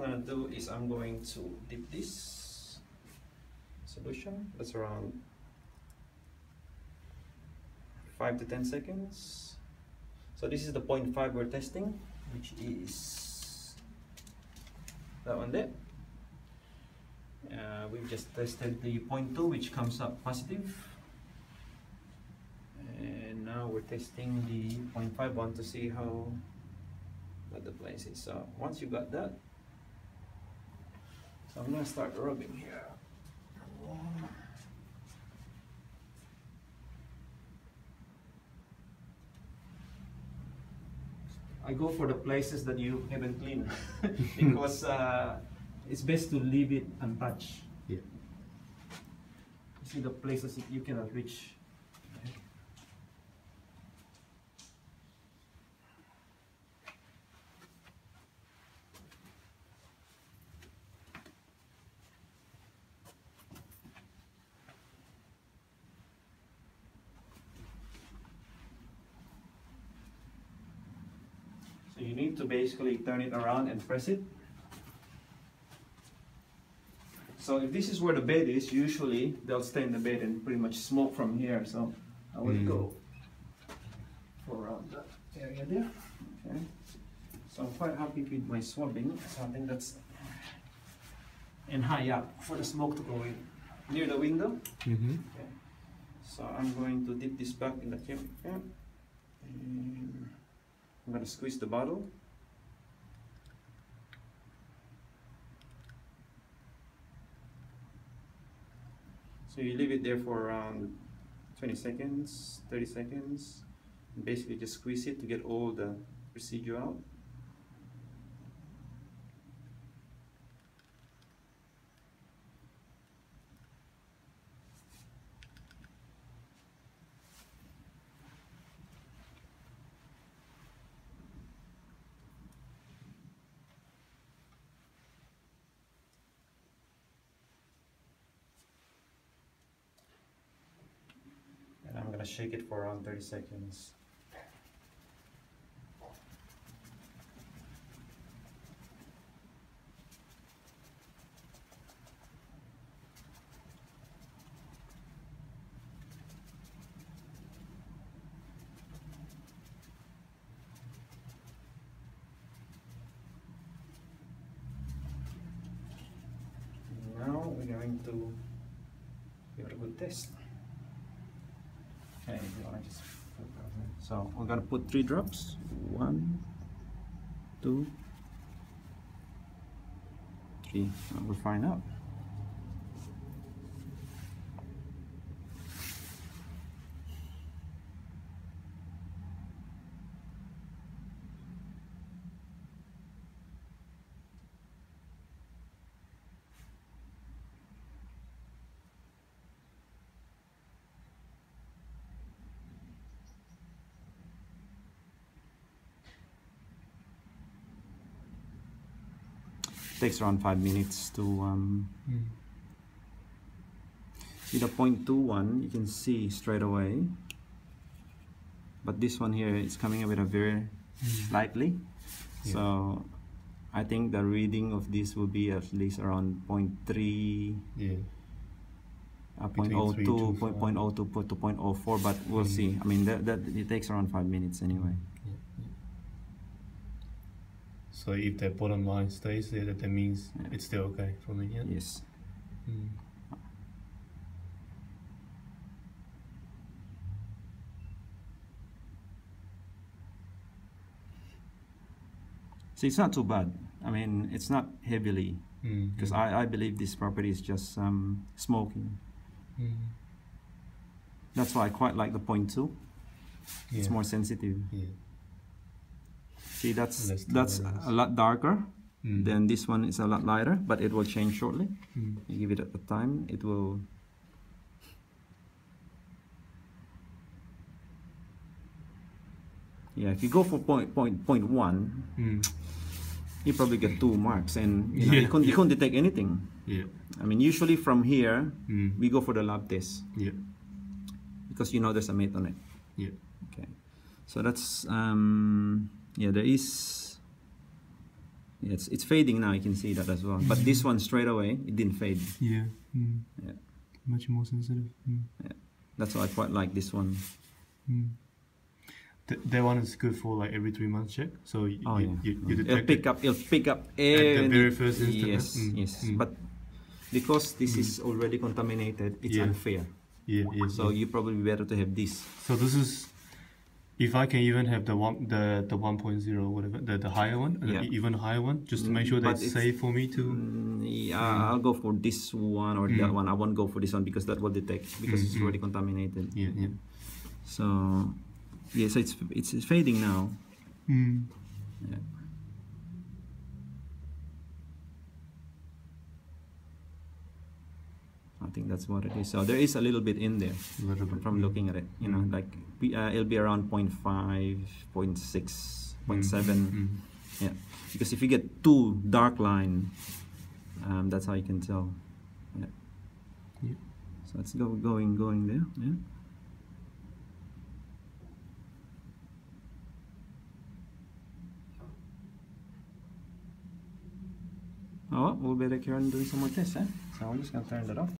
gonna do is I'm going to dip this solution. That's around 5 to 10 seconds. So this is the 0.5 we're testing, which is that one there. We've just tested the 0.2, which comes up positive. And now we're testing the 0.5 one to see what the place is. So once you got that, so I'm gonna start rubbing here. I go for the places that you haven't cleaned because it's best to leave it untouched. Yeah. You see the places that you cannot reach. So you need to basically turn it around and press it. So if this is where the bed is, usually they'll stay in the bed and pretty much smoke from here. So I will go for around that area there. Okay. So I'm quite happy with my swabbing. So I think that's and high up for the smoke to go in near the window. Okay. So I'm going to dip this back in the chemical and I'm going to squeeze the bottle. So you leave it there for around 20 seconds, 30 seconds, and basically just squeeze it to get all the residue out. I'm going to shake it for around 30 seconds. Now we're going to give it a good test. Okay, so we're gonna put 3 drops. 1, 2, 3. We'll find out. Takes around 5 minutes to see the 0.21. You can see straight away, but this one here is coming up with a very slightly. So I think the reading of this will be at least around 0.3, 0.02, 0.02 to 0.04, but we'll see. I mean that it takes around 5 minutes anyway. So if the bottom line stays there, that means it's still okay for me. Yeah? Yes. See, it's not too bad. I mean, it's not heavily, because I believe this property is just smoking. That's why I quite like the 0.2. It's more sensitive. See, that's a lot darker. Then this one is a lot lighter, but it will change shortly. You give it a time, it will. Yeah, if you go for 0.1, you probably get 2 marks, and you can't detect anything. I mean, usually from here we go for the lab test. Because you know there's a meth on it. Okay, so that's there is it's fading now. You can see that as well. But this one straight away, it didn't fade. Yeah. Yeah. Much more sensitive. Yeah. That's why I quite like this one. That one is good for like every 3 months check. So you detect it'll pick up at the very first instant. Yes. But because this is already contaminated, it's unfair. So you probably better to have this. So this is, if I can even have the 1.0 whatever, the higher one, even higher one, just to make sure that it's safe for me to. I'll go for this one or that one. I won't go for this one because that will detect because it's already contaminated. So so it's fading now. Yeah. I think that's what it is. So there is a little bit in there from looking at it. You know, like it'll be around 0.5, 0.6, 0.7. Yeah, because if you get too dark line, that's how you can tell. Yeah. So it's going there. Yeah. Oh, we'll be back here and doing some more tests, eh? So I'm just gonna turn that off.